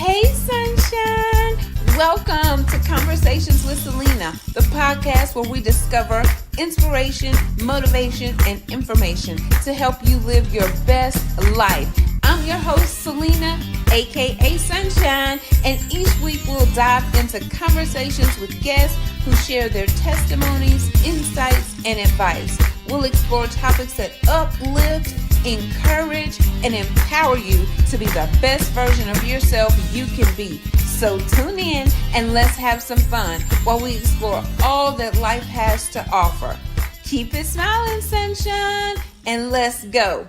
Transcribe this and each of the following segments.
Hey, sunshine! Welcome to Conversations with Celena, the podcast where we discover inspiration, motivation, and information to help you live your best life. I'm your host, Celena, aka Sunshine, and each week we'll dive into conversations with guests who share their testimonies, insights, and advice. We'll explore topics that uplift, encourage, and empower you to be the best version of yourself you can be. So tune in and let's have some fun while we explore all that life has to offer. Keep it smiling, sunshine, and let's go.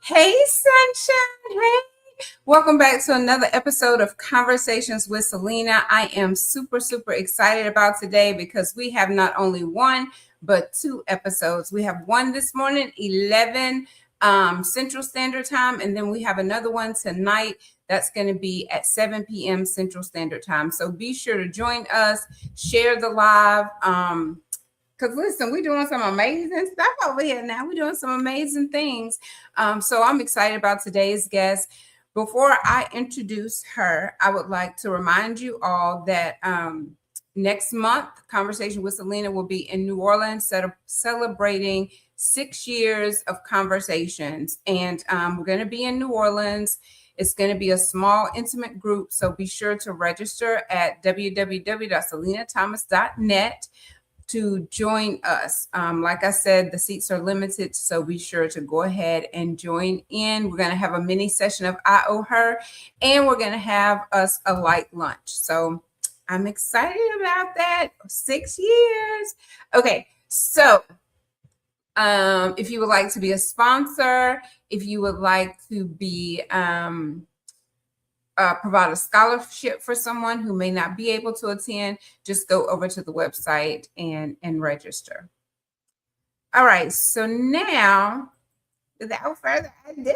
Hey, sunshine. Hey. Welcome back to another episode of Conversations with Celena. I am super excited about today because we have not only one, but two episodes. We have one this morning, 11 Central Standard Time, and then we have another one tonight that's going to be at 7 p.m. Central Standard Time. So be sure to join us, share the live. Because listen, we're doing some amazing stuff over here now. We're doing some amazing things. So I'm excited about today's guest. Before I introduce her, I would like to remind you all that next month, Conversation with Celena will be in New Orleans, celebrating 6 years of conversations. And we're going to be in New Orleans. It's going to be a small, intimate group. So be sure to register at www.celenathomas.net to join us. Like I said, the seats are limited, so be sure to go ahead and join in. We're going to have a mini session of I Owe Her, and we're going to have us a light lunch. So I'm excited about that. 6 years. Okay, so if you would like to be a sponsor, if you would like to be provide a scholarship for someone who may not be able to attend, just go over to the website and register. All right, so now, without further ado,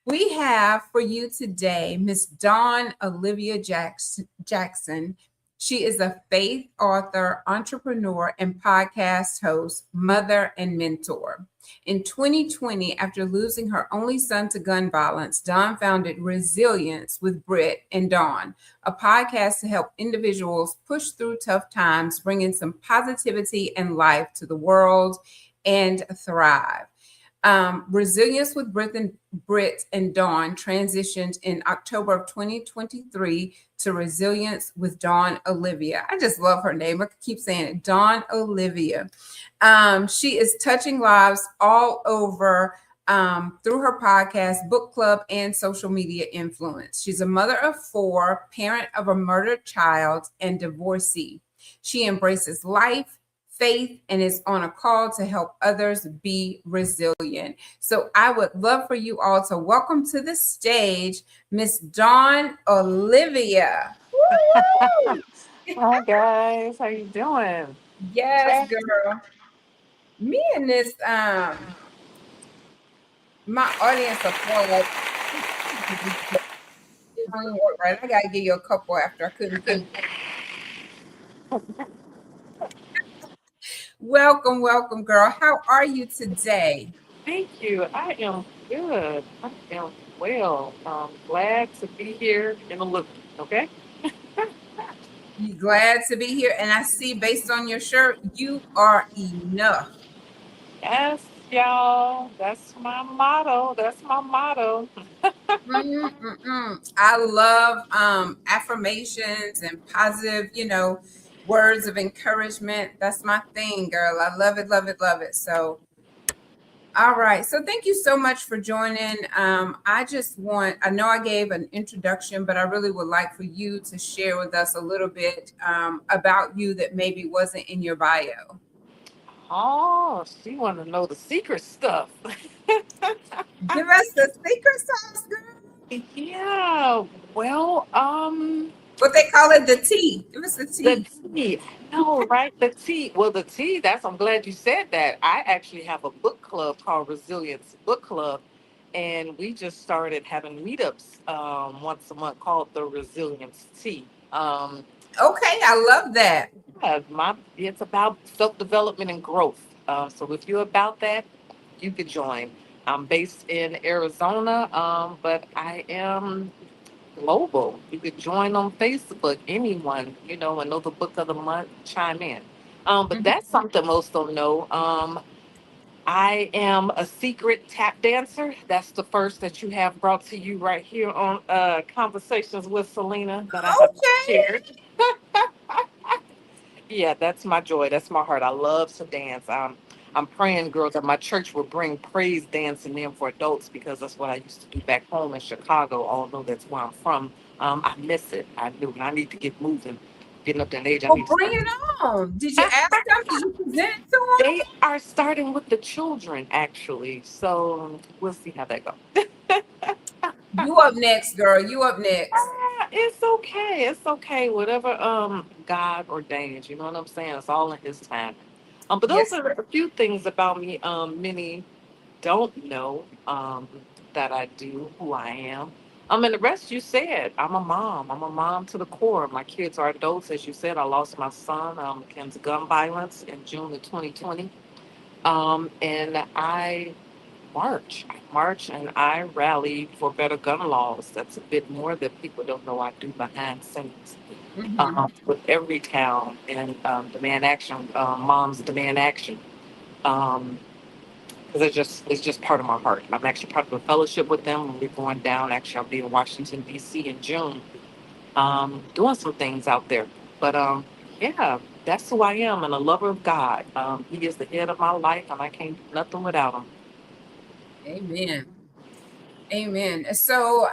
we have for you today Miss Dawn Olivia Jackson. She is a faith author, entrepreneur, and podcast host, mother, and mentor. In 2020, after losing her only son to gun violence, Dawn founded Resilience with Britt and Dawn, a podcast to help individuals push through tough times, bringing some positivity and life to the world and thrive. Resilience with Britt and Dawn transitioned in October of 2023 to Resilience with Dawn Olivia. I just love her name. I keep saying it, Dawn Olivia. She is touching lives all over through her podcast, book club, and social media influence. She's a mother of 4, parent of a murdered child, and divorcee. She embraces life, faith, and is on a call to help others be resilient. So I would love for you all to welcome to the stage Miss Dawn Olivia. Hi guys, how you doing? Yes, girl. Me and this my audience of 4, like, it don't work right. I gotta give you a couple after I couldn't think. Welcome, girl. How are you today? Thank you. I am good. I am well. Glad to be here in the loop. Okay. You glad to be here? And I see, based on your shirt, you are enough. Yes, y'all. That's my motto. That's my motto. I love affirmations and positive, words of encouragement. That's my thing, girl. I love it, love it, love it. So, all right. So thank you so much for joining. I know I gave an introduction, but I really would like for you to share with us a little bit about you that maybe wasn't in your bio. Oh, she want to know the secret stuff. Give us the secret sauce, girl. Yeah. Well, What they call it, the tea. Give us the the tea. tea. No, right? The tea. Well, the tea, I'm glad you said that. I actually have a book club called Resilience Book Club. And we just started having meetups once a month called the Resilience Tea. Okay, I love that. It's about self development and growth. So if you're about that, you could join. I'm based in Arizona, but I am global. You could join on Facebook, anyone, and know the book of the month, chime in. But Mhm. that's something most don't know. I am a secret tap dancer. That's the first that you have brought to you right here on Conversations with Celena that I have Okay. shared. Yeah, that's my joy. That's my heart. I love to dance. I'm praying, girl, that my church will bring praise dancing in for adults because that's what I used to do back home in Chicago, although that's where I'm from. I miss it. I do. And I need to get moving. Getting up to an age, I Well, need to bring start. it on. Did you ask them? Did you present it to They are starting with the children, actually. So we'll see how that goes. them? You up next, girl. You up next. It's okay. It's okay. Whatever God ordains, you know what I'm saying? It's all in his time. But those Yes. are a few things about me. Many don't know that I do, who I am. And the rest you said, I'm a mom. I'm a mom to the core. My kids are adults, as you said. I lost my son to gun violence in June of 2020. And I march and I rally for better gun laws. That's a bit more that people don't know I do behind the scenes. Hmm. With every town and demand action, moms demand action. Um, because it's just part of my heart. I'm actually part of a fellowship with them. When we're going down, actually, I'll be in Washington D.C. in June, doing some things out there. But yeah, that's who I am, and a lover of God. He is the head of my life, and I can't do nothing without him. Amen. Amen. So,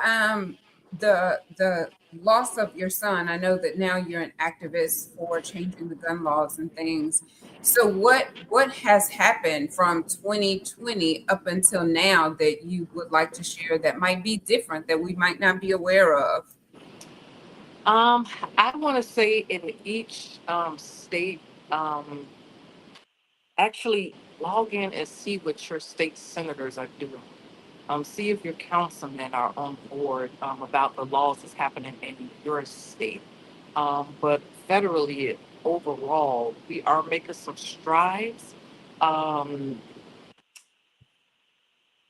the loss of your son, I know that now you're an activist for changing the gun laws and things. So, what has happened from 2020 up until now that you would like to share that might be different that we might not be aware of? Um, I want to say in each state, um, actually log in and see what your state senators are doing. See if your councilmen are on board about the laws that's happening in your state. But federally, overall, we are making some strides. Um,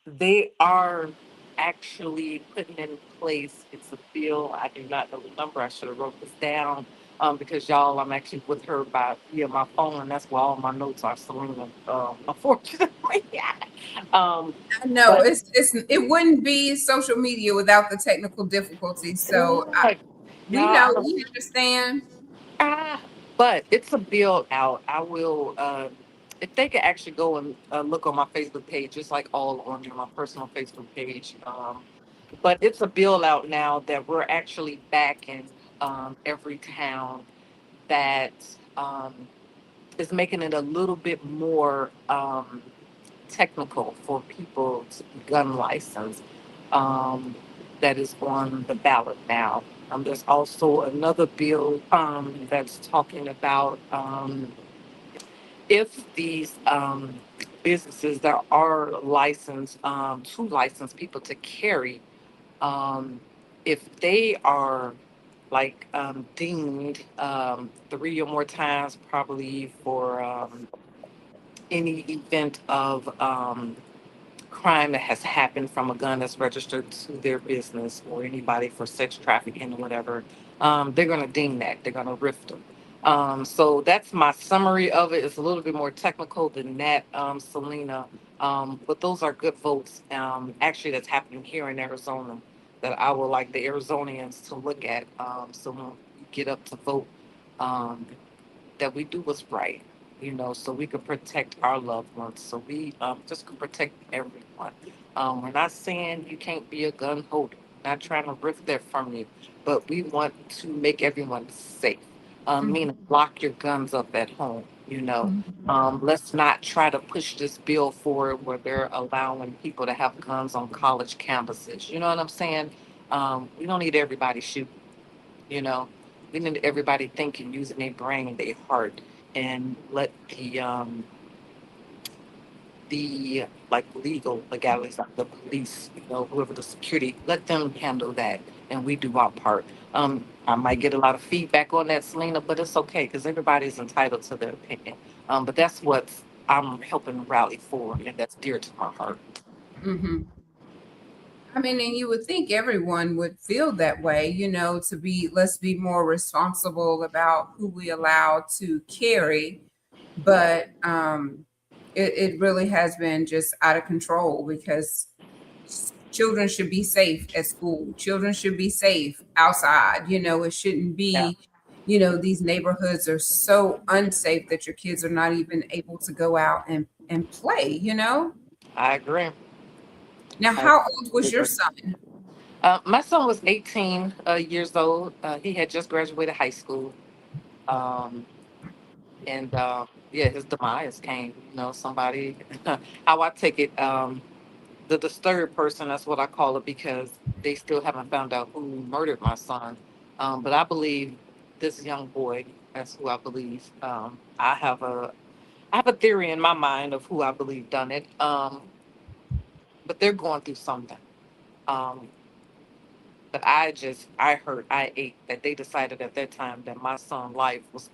they are actually putting in place, it's a bill. I do not know the number. I should have wrote this down because y'all, I'm actually with her by via my phone, and that's where all my notes are, Selena, unfortunately. um, I know but it wouldn't be social media without the technical difficulties. So like, we y'all, know, we understand. ah, but it's a bill out. I will, if they could actually go and look on my Facebook page, just like all on my personal Facebook page. But it's a bill out now that we're actually backing every town that um, is making it a little bit more technical for people to be gun licensed. Um, that is on the ballot now. There's also another bill that's talking about if these businesses that are licensed to license people to carry, um, if they are like deemed 3 or more times, probably for any event of crime that has happened from a gun that's registered to their business or anybody for sex trafficking or whatever, they're going to ding that. They're going to rift them. So that's my summary of it. It's a little bit more technical than that, Selena. But those are good votes. Actually, that's happening here in Arizona that I would like the Arizonians to look at. So when you get up to vote, um, that we do what's right, so we can protect our loved ones, so we just can protect everyone. We're not saying you can't be a gun holder, not trying to rip that from you, but we want to make everyone safe. Meaning lock your guns up at home, Mhm. let's not try to push this bill forward where they're allowing people to have guns on college campuses. You know what I'm saying? We don't need everybody shooting. You know, we need everybody thinking, using their brain, their heart, and let the like legal legalities of the police, whoever the security, let them handle that, and we do our part. I might get a lot of feedback on that, Selena, but it's okay because everybody's entitled to their opinion. But that's what I'm helping rally for, and that's dear to my heart. Mm-hmm. I mean, and you would think everyone would feel that way, to let's be more responsible about who we allow to carry. But it really has been just out of control because children should be safe at school. Children should be safe outside. It shouldn't Yeah, be, these neighborhoods are so unsafe that your kids are not even able to go out and play. I agree. Now, I how old was your agree. son? My son was 18 years old. He had just graduated high school. Um, and yeah, his demise came. Somebody, how I take it, the disturbed person, that's what I call it, because they still haven't found out who murdered my son. But I believe this young boy, that's who I believe. I have a theory in my mind of who I believe done it. But they're going through something. Um, but I ate that they decided at that time that my son's life was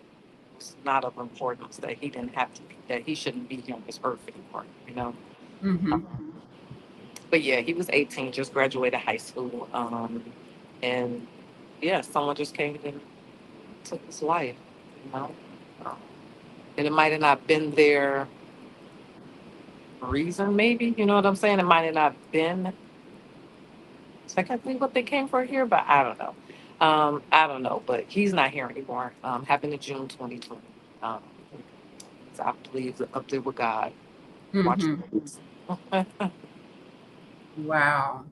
not of importance, that he didn't have to be, that he shouldn't be here on this earth anymore. Mm-hmm. Um, but yeah, he was 18, just graduated high school. And yeah, someone just came and took his life, you know. Um, and it might have not been their reason, maybe, you know what I'm saying? It might have not been technically what they came for here, but I don't know. I don't know, but he's not here anymore. Happened in June 2020. Um, so I believe up there with God, watching. Mm-hmm. Wow.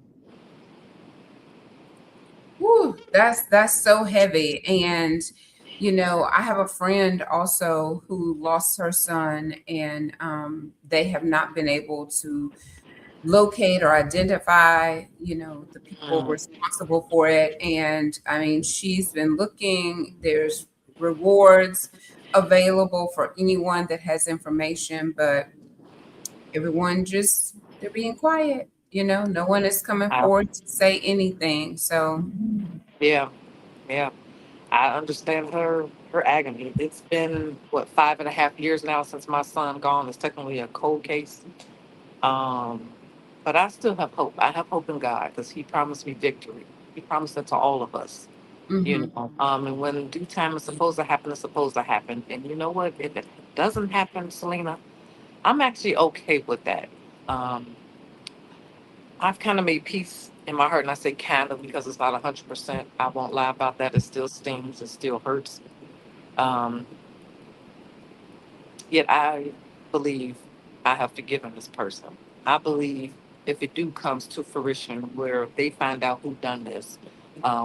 Whew, that's so heavy. And I have a friend also who lost her son, and they have not been able to locate or identify, the people Mm, responsible for it. And I mean, she's been looking. There's rewards available for anyone that has information, but everyone just they're being quiet. No one is coming I, forward to say anything. So, yeah, yeah. I understand her agony. It's been what 5.5 years now since my son gone. It's technically a cold case. Um, but I still have hope. I have hope in God because He promised me victory. He promised it to all of us. hmm And when due time is supposed to happen, it's supposed to happen. And you know what? If it doesn't happen, Selena, I'm actually okay with that. Um, I've kind of made peace in my heart, and I say kind of because it's not 100%. I won't lie about that. It still stings. It still hurts. Um, Yet I believe I have forgiven this person. I believe if it do comes to fruition where they find out who done this,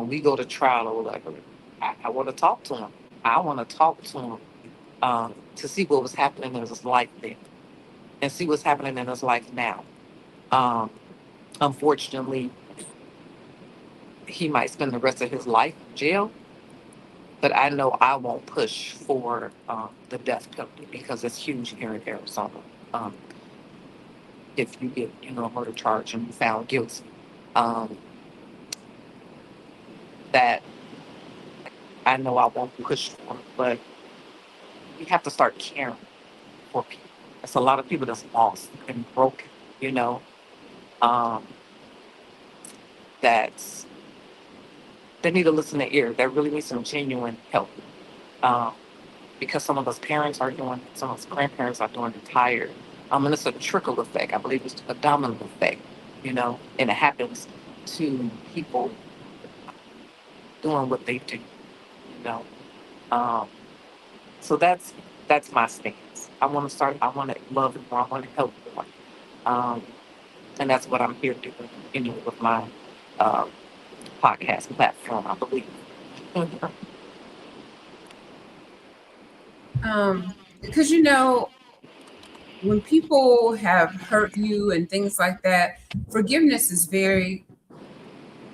we go to trial or whatever. I want to talk to him. I want to talk to him to see what was happening in his life then, and see what's happening in his life now. Um, Unfortunately, he might spend the rest of his life in jail, but I know I won't push for the death penalty because it's huge here in Arizona. Um, if you get, a murder charge and you found guilty, um, that I know I won't push for, but we have to start caring for people. There's a lot of people that's lost and broken, you know, um, that's they need to listen to ear. That really needs some genuine help. Um, because some of us parents are doing, some of us grandparents are doing it tired. And it's a trickle effect. I believe it's a domino effect, and it happens to people doing what they do, you know. Um, so that's my stance. I want to love more. I want to help more. Um, and that's what I'm here doing, with my uh, podcast platform, I believe. because when people have hurt you and things like that, forgiveness is very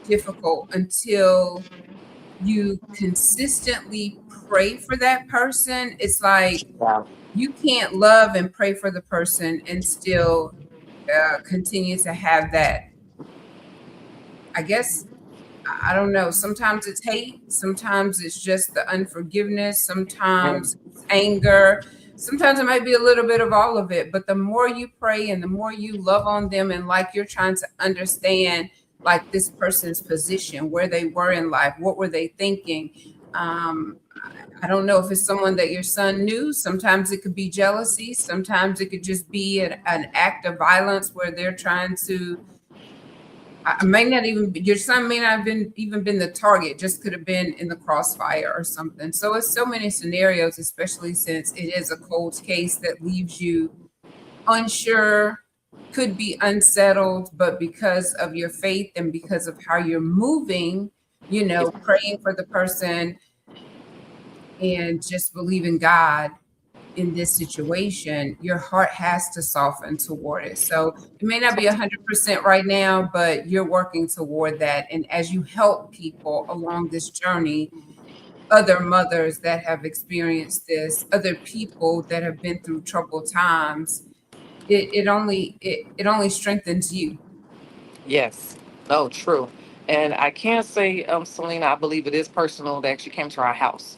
difficult until you consistently pray for that person. It's like Yeah. you can't love and pray for the person and still continue to have that. I guess I don't know. Sometimes it's hate. Sometimes it's just the unforgiveness. Mm. Sometimes it's anger. Sometimes it might be a little bit of all of it, but the more you pray and the more you love on them, and like you're trying to understand like this person's position, where they were in life, what were they thinking. Um, I don't know if it's someone that your son knew. Sometimes it could be jealousy. Sometimes it could just be an act of violence where they're trying to. I may not even your son may not have been even been the target, just could have been in the crossfire or something. So it's so many scenarios, especially since it is a cold case that leaves you unsure, could be unsettled, but because of your faith and because of how you're moving, praying for the person and just believing God in this situation, your heart has to soften toward it. So it may not be 100% right now, but you're working toward that. And as you help people along this journey, other mothers that have experienced this, other people that have been through troubled times, it only strengthens you. Yes. Oh, true. And I can't say, Selena, I believe it is personal. They actually came to our house.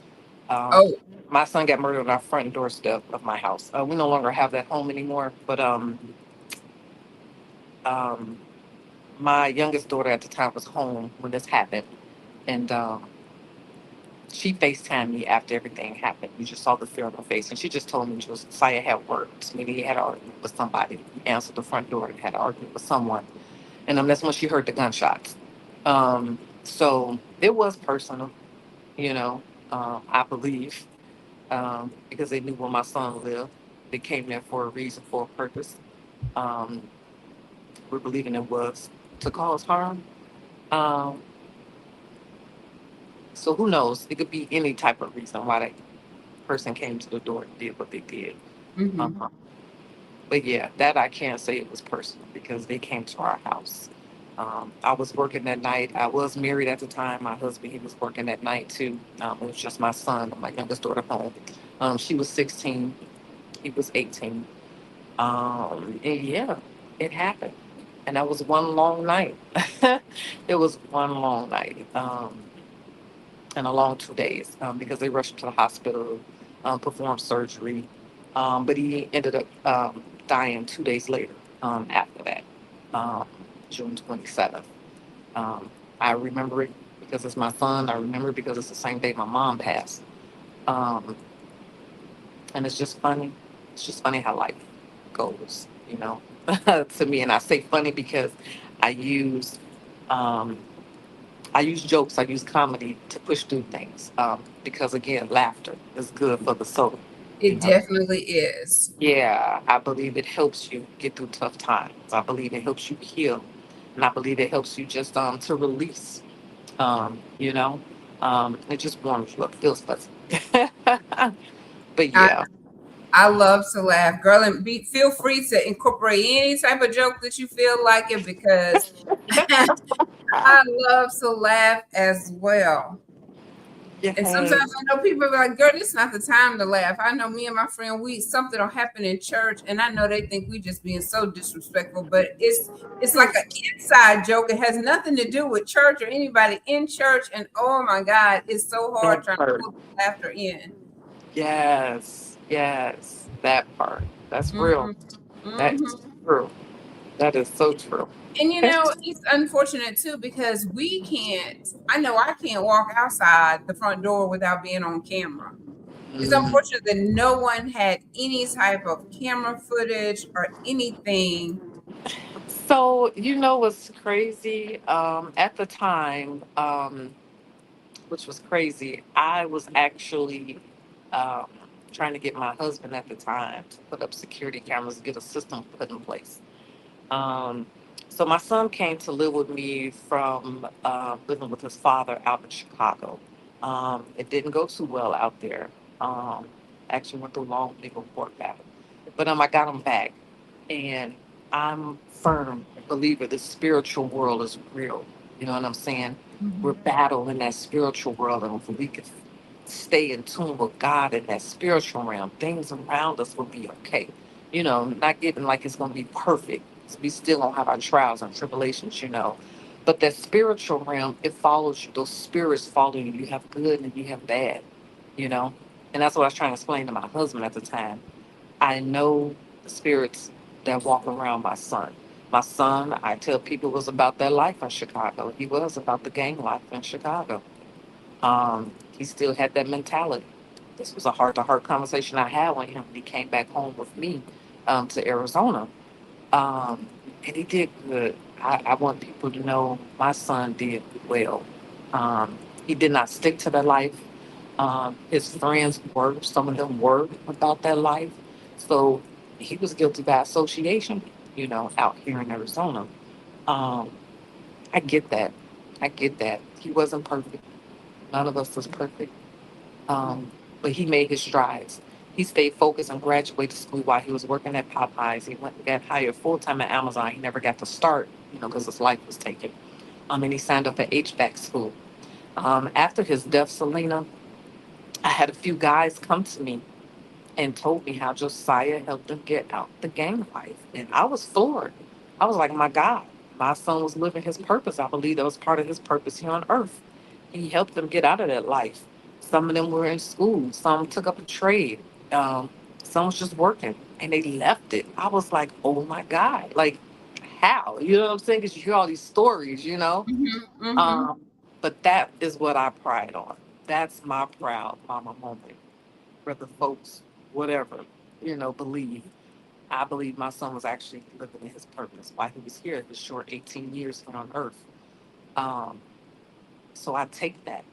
Um, Oh, my son got murdered on our front doorstep of my house. We no longer have that home anymore, but um, my youngest daughter at the time was home when this happened. And she FaceTimed me after everything happened. You just saw the fear on her face. And she just told me, Josiah had worked. Maybe he had an argument with somebody. He answered the front door and had an argument with someone. And that's when she heard the gunshots. So it was personal, you know, I believe, because they knew where my son lived. They came there for a reason, for a purpose. Um, we're believing it was to cause harm. Um, so who knows? It could be any type of reason why that person came to the door and did what they did. mhm. Uh, but yeah, that I can't say it was personal because they came to our house. I was working that night. I was married at the time. My husband, he was working that night too. It was just my son, my youngest daughter home. She was 16. He was 18. And yeah, it happened. And that was one long night. It was one long night. And a long 2 days because they rushed him to the hospital, performed surgery. But he ended up dying 2 days later after that, um, June 27th. Um, I remember it because it's my son. I remember it because it's the same day my mom passed. Um, and it's just funny. It's just funny how life goes, to me. And I say funny because I use um, I use jokes, I use comedy to push through things. Because again, laughter is good for the soul. You It know, definitely is. yeah, I believe it helps you get through tough times. I believe it helps you heal, and I believe it helps you just to release. You know, it just warms you up, feels fuzzy. But I, yeah, I love to laugh, girl, and feel free to incorporate any type of joke that you feel like it because I love to laugh as well. And sometimes yes, I know people are like, girl, this is not the time to laugh. I know me and my friend, something will happen in church, and I know they think we just being so disrespectful, but it's like an inside joke. It has nothing to do with church or anybody in church. And oh my God, it's so hard that trying to part. pull the laughter in. Yes, yes, that part. That's real. Hmm. That is Hmm. true. That is so true. And it's unfortunate too because we can't. I know I can't walk outside the front door without being on camera. It's Mm. unfortunate that no one had any type of camera footage or anything. So, what's crazy? At the time, which was crazy, I was actually um, trying to get my husband at the time to put up security cameras, get a system put in place. Um, so my son came to live with me from living with his father out in Chicago. It didn't go too well out there. Actually went through a long legal court battle, but I got him back, and I'm firm believer the spiritual world is real. You know what I'm saying? We're Mhm. battling that spiritual world, and if we could stay in tune with God in that spiritual realm, things around us will be okay. Not getting like it's going to be perfect. We still don't have our trials and tribulations. But that spiritual realm, it follows you. Those spirits follow you. You have good and you have bad, you know. And that's what I was trying to explain to my husband at the time. I know the spirits that walk around my son. My son, I tell people, was about that life in Chicago. He was about the gang life in Chicago. He still had that mentality. This was a heart to heart conversation I had with him when he came back home with me to Arizona. Um, and he did good. I want people to know my son did well. Um, he did not stick to the life. His friends were, some of them were about that life. So he was guilty by association, out here in Arizona. Um, I get that. I get that. He wasn't perfect. None of us was perfect. But he made his strides. He stayed focused and graduated school while he was working at Popeyes. He went and got hired full time at Amazon. He never got to start, because his life was taken. And he signed up for HVAC school. After his death, Celena, I had a few guys come to me and told me how Josiah helped them get out the gang life. And I was floored. I was like, my God, my son was living his purpose. I believe that was part of his purpose here on earth. He helped them get out of that life. Some of them were in school, some took up a trade, um, some was just working and they left it. I was like, oh my God, like how? You know what I'm saying? Because you hear all these stories. Mm-hmm. Mm-hmm. Um, but that is what I pride on. That's my proud mama moment, whether folks, whatever, believe. I believe my son was actually living in his purpose while he was here, his short 18 years here on earth. Um, so I take that,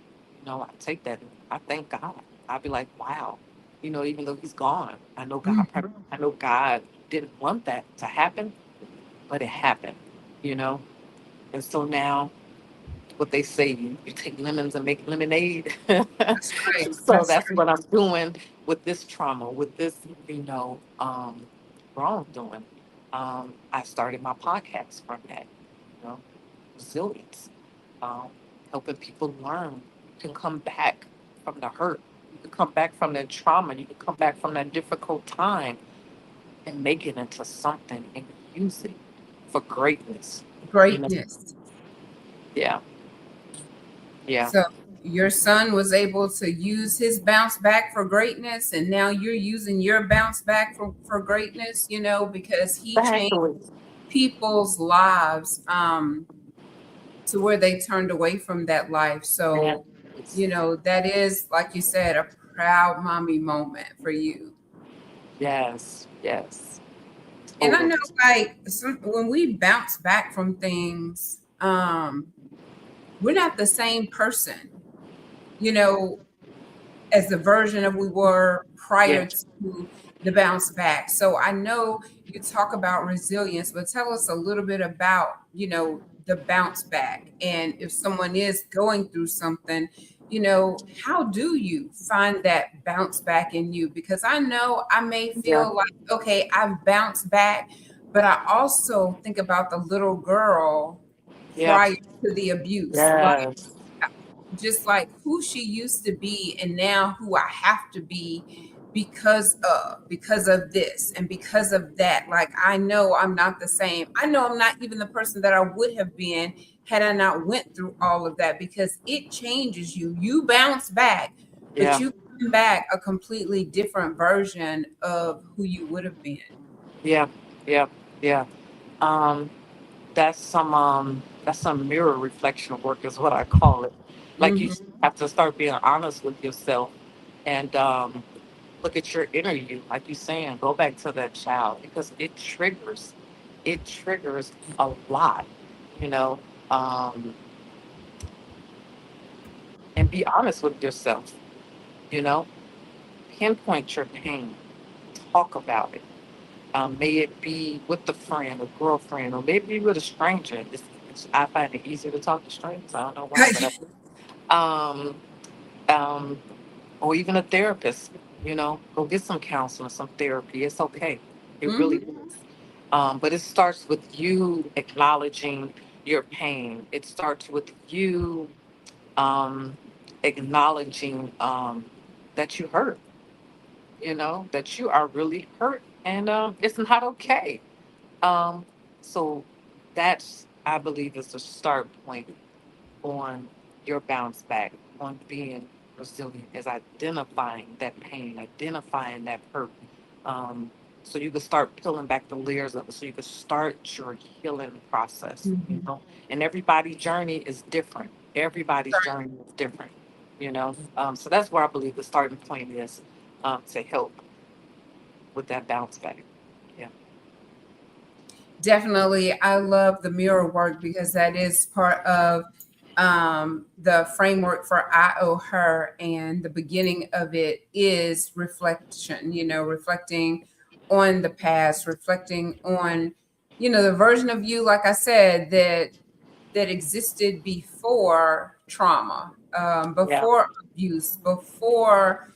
I take that. I thank God. I'd be like, wow, even though he's gone, I know God didn't want that to happen, but it happened, you know? And so now what they say, you take lemons and make lemonade. That's right. So That's that's right. what I'm doing with this trauma, with this, wrongdoing. I started my podcast from that, resilience, um, helping people learn. You can come back from the hurt. You can come back from that trauma. You can come back from that difficult time and make it into something and use it for greatness. You know? Greatness. Yeah, yeah. So your son was able to use his bounce back for greatness, and now you're using your bounce back for greatness, because he changed Exactly. people's lives to where they turned away from that life. Yeah. So, that is, like you said, a proud mommy moment for you. Yes, yes, And I totally. know, like, when we bounce back from things, we're not the same person, you know, as the version of we were Yeah, prior to the bounce back. So I know you talk about resilience, but tell us a little bit about, the bounce back. And if someone is going through something, how do you find that bounce back in you? Because I know I may yeah, feel like, okay, I've bounced back, but I also think about the little girl yeah, prior to the abuse. Like, yes, just like who she used to be and now who I have to be because of this and because of that. Like, I know I'm not the same. I know I'm not even the person that I would have been had I not went through all of that, because it changes you. You bounce back, but yeah, you come back a completely different version of who you would have been. yeah, yeah, yeah. Um, that's some mirror reflection work is what I call it. Like you Hmm. have to start being honest with yourself and look at your inner you, like you saying, go back to that child because it triggers a lot, you know. Um, and be honest with yourself, you know, pinpoint your pain, talk about it. May it be with a friend, a girlfriend, or maybe with a stranger. I find it easier to talk to strangers. I don't know why, but um, um, or even a therapist. Go get some counseling, some therapy. It's okay. It really Hmm. is. But it starts with you acknowledging your pain. It starts with you um, acknowledging that you hurt. That you are really hurt, and it's not okay. Um, so that's, I believe, is the start point on your bounce back, on being resilient is identifying that pain, identifying that hurt. Um, so you can start peeling back the layers of it. So you can start your healing process, you Mhm. know. And everybody's journey is different. Everybody's journey is different, you know. So that's where I believe the starting point is, to help with that bounce back. Yeah. Definitely, I love the mirror work because that is part of the framework for I owe her, and the beginning of it is reflection. Reflecting on the past, reflecting on the version of you, like I said, that existed before trauma, Yeah. before abuse, before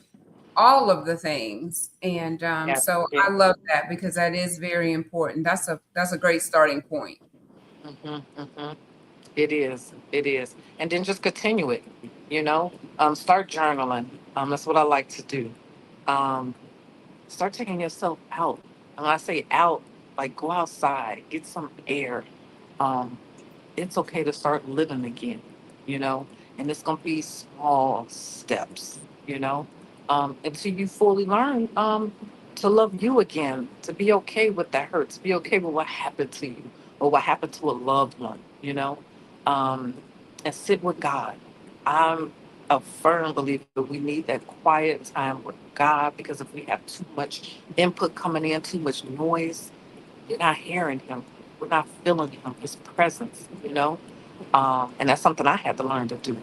all of the things. And Yeah. so Yeah. I love that because that is very important. That's a great starting point. Hmm. It is. It is. And then just continue it, you know. Start journaling. That's what I like to do. Um, Start taking yourself out. And when I say out, like go outside, get some air. Um, it's okay to start living again, you know, and it's gonna be small steps, you know, until you fully learn to love you again, to be okay with that hurt, to be okay with what happened to you or what happened to a loved one, you know, um, and sit with God. I'm a firm believer we need that quiet time with God, because if we have too much input coming in, too much noise, you're not hearing him. We're not feeling him, his presence, you know? And that's something I had to learn to do,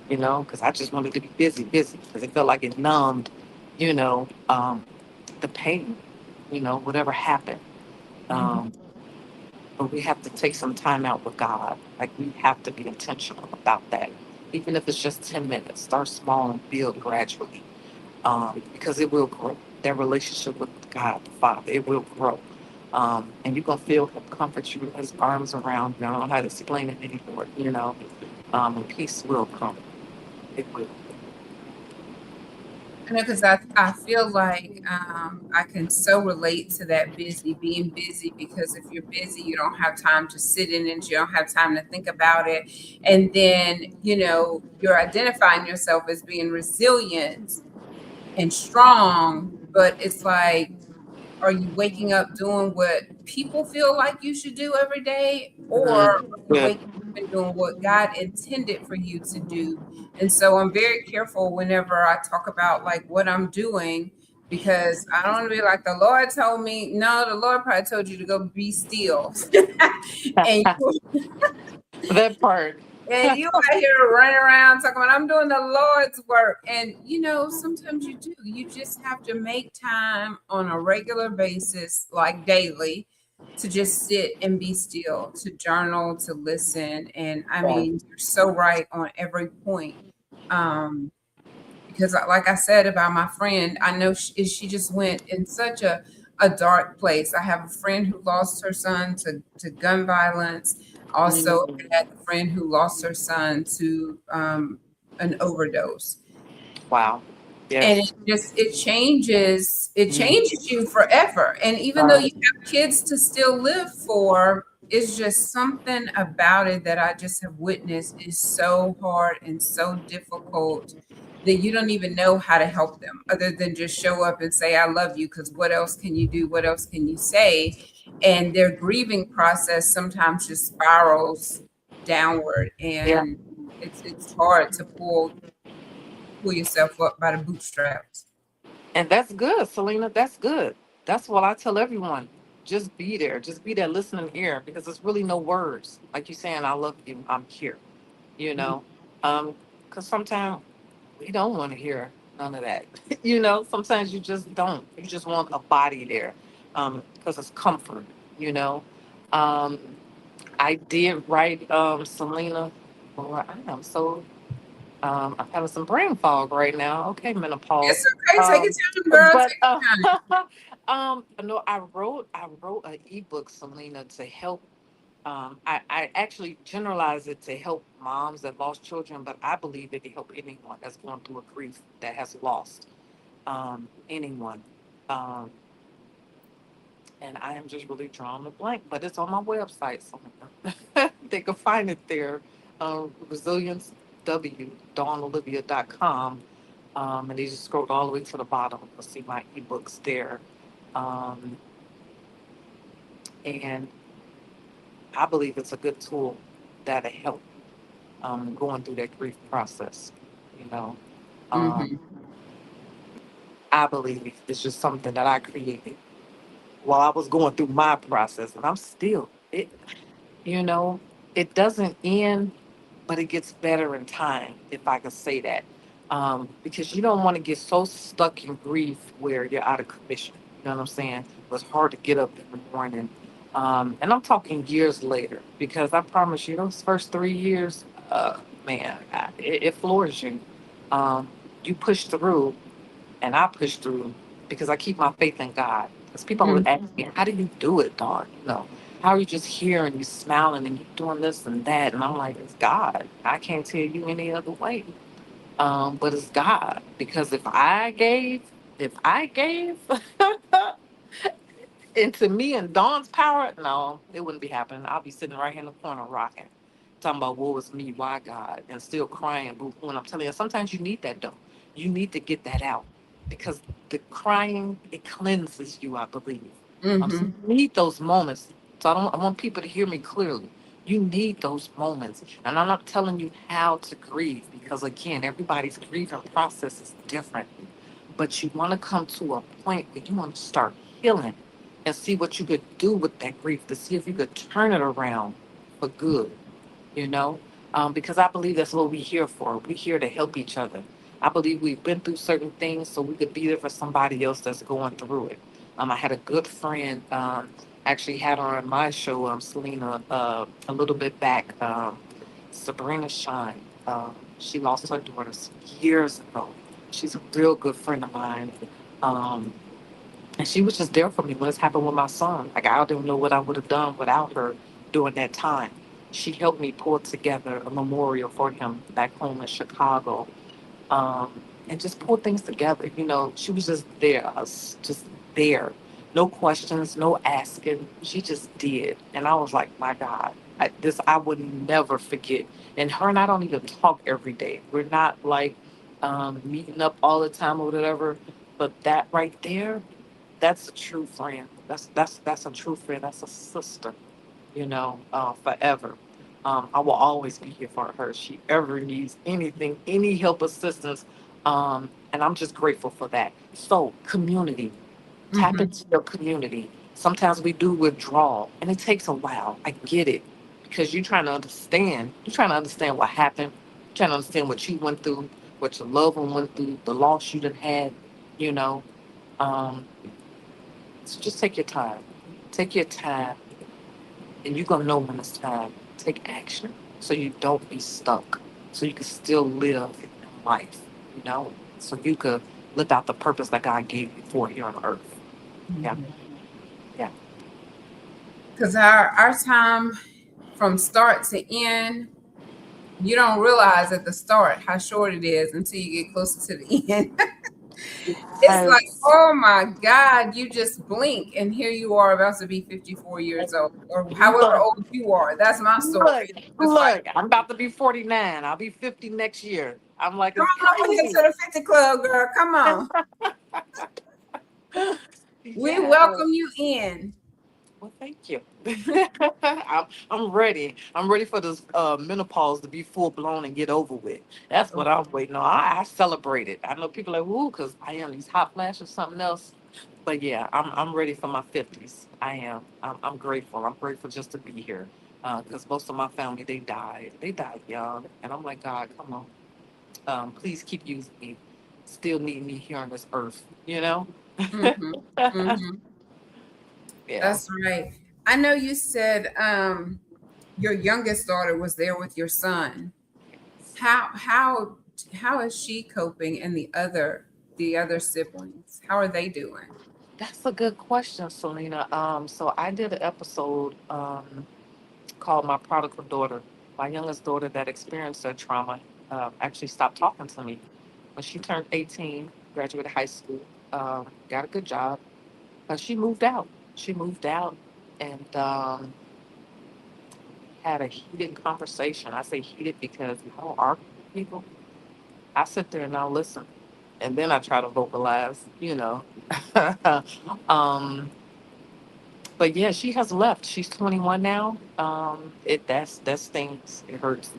you know, because I just wanted to be busy, busy, because it felt like it numbed, you know, the pain, you know, whatever happened. Mhm. Um, but we have to take some time out with God. Like we have to be intentional about that. Even if it's just 10 minutes, start small and build gradually, because it will grow. That relationship with God the Father, it will grow. And you're going to feel Him comfort you, His arms around you. I don't know how to explain it anymore, you know. And peace will come. It will. I know, because I feel like I can so relate to that being busy, because if you're busy, you don't have time to sit in it, you don't have time to think about it. And then, you're identifying yourself as being resilient and strong, but it's like, are you waking up doing what people feel like you should do every day? Or are you Good. waking up and doing what God intended for you to do? And so I'm very careful whenever I talk about like what I'm doing, because I don't want to be like, the Lord told me. No, the Lord probably told you to go be still. and That part. and you out here running around talking about I'm doing the Lord's work. And sometimes you do. You just have to make time on a regular basis, like daily, to just sit and be still, to journal, to listen. And I Yeah. mean, you're so right on every point. Because like I said about my friend, I know she just went in such a dark place. I have a friend who lost her son to gun violence. Also Mm, had a friend who lost her son to an overdose. wow. And Yes. it Mm, changes you forever. And even though uh, you have kids to still live for, it's just something about it that I just have witnessed is so hard and so difficult that you don't even know how to help them other than just show up and say, I love you. Because what else can you do? What else can you say? And their grieving process sometimes just spirals downward. yeah. And it's hard to pull yourself up by the bootstraps. And that's good, Selena. That's good. That's what I tell everyone. Just be there. Just be that listening ear, because there's really no words. Like you saying, I love you. I'm here. You know, because sometimes we don't want to hear none of that. You know, sometimes you just don't. You just want a body there, because it's comfort. You know, um, I did write, Selena. Boy, I am so, I'm having some brain fog right now. Okay, It's menopause. okay. Take your Um, time, girl. but Take your time. no, I wrote an ebook, Selena, to help. I actually generalize it to help moms that lost children, but I believe it can help anyone that's going through a grief that has lost, anyone. Um, and I am just really drawing a blank, but it's on my website, so they can find it there. Resilience W, dawnolivia.com. And they just scrolled all the way to the bottom to see my ebooks there. Um, and I believe it's a good tool that'll help going through that grief process. You know, um, Mm-hmm. I believe it's just something that I created while I was going through my process, and I'm still it. You know, it doesn't end, but it gets better in time, if I could say that. Because you don't want to get so stuck in grief where you're out of commission. You know what I'm saying? It was hard to get up in the morning. And I'm talking years later, because I promise you, those first 3 years, man, it floors you. Um, you push through, and I push through because I keep my faith in God. Because people would ask me, "How do you do it, Dawn? You know, how are you just here and you smiling and you doing this and that?" And I'm like, "It's God. I can't tell you any other way. But it's God. Because if I gave into me and Dawn's power, no, it wouldn't be happening. I'll be sitting right here in the corner rocking, talking about woe is me, why God, and still crying. But when I'm telling you, sometimes you need that though. You need to get that out because the crying it cleanses you, I believe. So Mm-hmm. you need those moments. So I want people to hear me clearly. You need those moments, and I'm not telling you how to grieve because again, everybody's grieving process is different. But you want to come to a point where you want to start healing and see what you could do with that grief to see if you could turn it around for good, you know? Because I believe that's what we're here for. We're here to help each other. I believe we've been through certain things so we could be there for somebody else that's going through it. I had a good friend, actually had her on my show, Celena, a little bit back, Sabrina Shine. She lost her daughter years ago. She's a real good friend of mine. Um, and she was just there for me when this happened with my son. Like I don't know what I would have done without her during that time. She helped me pull together a memorial for him back home in Chicago, and just pull things together. You know, she was just there, us just there. No questions, no asking. She just did. And I was like, my God, I would never forget. And her and I don't even talk every day. We're not like meeting up all the time or whatever. But that right there, that's a true friend. That's a true friend. That's a sister, forever. I will always be here for her. If she ever needs anything, any help, assistance. And I'm just grateful for that. So, community, tap Mm-hmm. into your community. Sometimes we do withdrawal, and it takes a while. I get it because you're trying to understand. You're trying to understand what happened. You're trying to understand what you went through, what your loved one went through, the loss you done had. You know, um, so just take your time. Take your time and you're gonna know when it's time. Take action so you don't be stuck. So you can still live life, so you could live out the purpose that God gave you for here on earth. Yeah, yeah. Because our time from start to end, you don't realize at the start how short it is until you get closer to the end. It's like, Yes. oh my God, you just blink and here you are about to be 54 years old or however Look, old you are. That's my story. look, It's like, look. I'm about to be 49. I'll be 50 next year. I'm like, come it's on up here crazy. to the 50 Club, girl. Come on. We Yeah. welcome you in. Well, thank you. I'm ready. I'm ready for this menopause to be full blown and get over with. That's what I'm waiting on. I celebrate it. I know people are like, "Ooh," because I am these hot flashes, something else. But yeah, I'm ready for my 50s. I am. I'm grateful. I'm grateful just to be here. Because most of my family they died. They died young, and I'm like, God, come on. Please keep using me. Still need me here on this earth. You know. Mm-hmm. Mm-hmm. Yeah. That's right. I know you said your youngest daughter was there with your son. How how how is she coping and the other siblings? How are they doing? That's a good question, Selena. So I did an episode called "My Prodigal Daughter." My youngest daughter that experienced that trauma actually stopped talking to me when she turned 18, graduated high school, got a good job. She moved out. She moved out and had a heated conversation. I say heated because I don't argue with people. I sit there and I listen. and then I try to vocalize, you know. um, but yeah, she has left. She's 21 now. That stings. It hurts.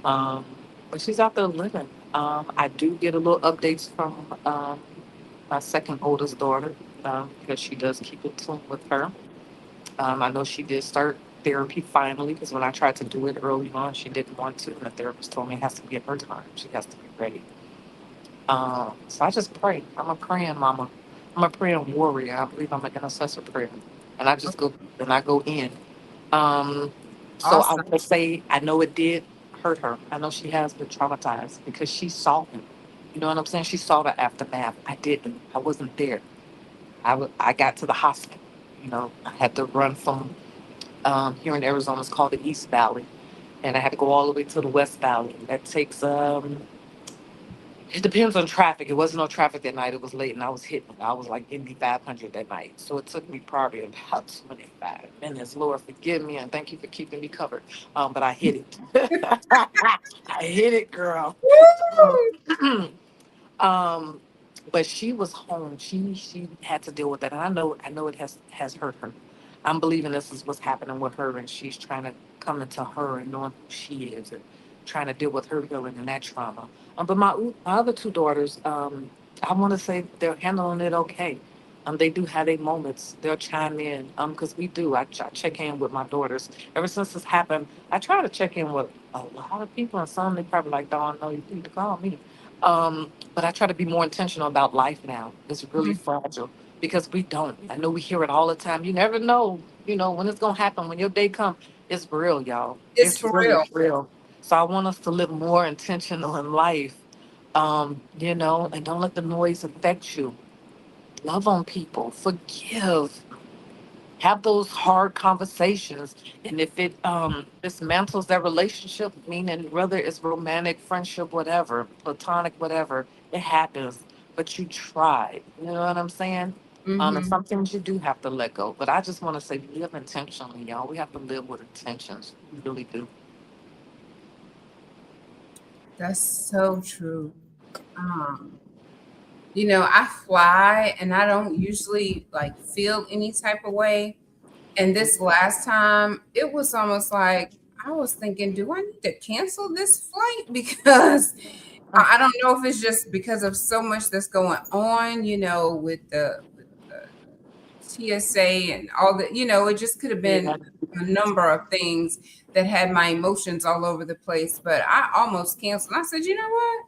Um, but she's out there living. I do get a little updates from my second oldest daughter because she does keep in tune with her. I know she did start therapy finally because when I tried to do it early on, she didn't want to, and the therapist told me it has to be at her time. She has to be ready. So I just pray. I'm a praying mama. I'm a praying warrior. I believe I'm an intercessor prayer, and I go in. Um, so I Awesome. want to say I know it did hurt her. I know she has been traumatized because she saw him. You know what I'm saying? She saw the aftermath. I didn't. I wasn't there. I got to the hospital. You know, I had to run from here in Arizona. It's called the East Valley, and I had to go all the way to the West Valley. That takes it depends on traffic. It wasn't no traffic that night. It was late, and I was hitting. I was like Indy 500 that night, so it took me probably about 25 minutes. Lord, forgive me, and thank you for keeping me covered. But I hit it. I hit it, girl. Woo! Um, but she was home. She had to deal with that, and I know it has hurt her. I'm believing this is what's happening with her, and she's trying to come into her and knowing who she is, and trying to deal with her healing and that trauma. But my other two daughters, I want to say they're handling it okay. They do have their moments. They'll chime in. Because we do. I check in with my daughters. Ever since this happened, I try to check in with a lot of people, and some they probably like, "Dawn, no, you need to call me." But I try to be more intentional about life now. It's really Mhm. fragile because we don't. I know we hear it all the time. You never know, when it's gonna happen. When your day comes, it's real, y'all. It's It's for really real. real. So I want us to live more intentional in life, and don't let the noise affect you. Love on people, forgive, have those hard conversations. And if it dismantles that relationship, meaning whether it's romantic, friendship, whatever, platonic, whatever, it happens. But you tried. You know what I'm saying? And Hmm. some things you do have to let go. But I just want to say live intentionally, y'all. We have to live with intentions. We really do. That's so true. Um, I fly and I don't usually like feel any type of way. And this last time, it was almost like I was thinking, do I need to cancel this flight? Because I don't know if it's just because of so much that's going on, with the TSA and all that, it just could have Yeah. been a number of things that had my emotions all over the place. But I almost canceled. I said, you know what?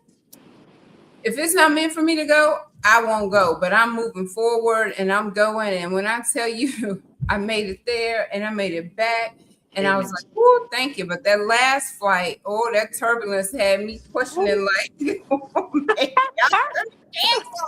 If it's not meant for me to go, I won't go. But I'm moving forward and I'm going. And when I tell you, I made it there and I made it back. And I was Amen. like, oh, thank you. But that last flight, oh, that turbulence had me questioning, like, oh, man, cancel.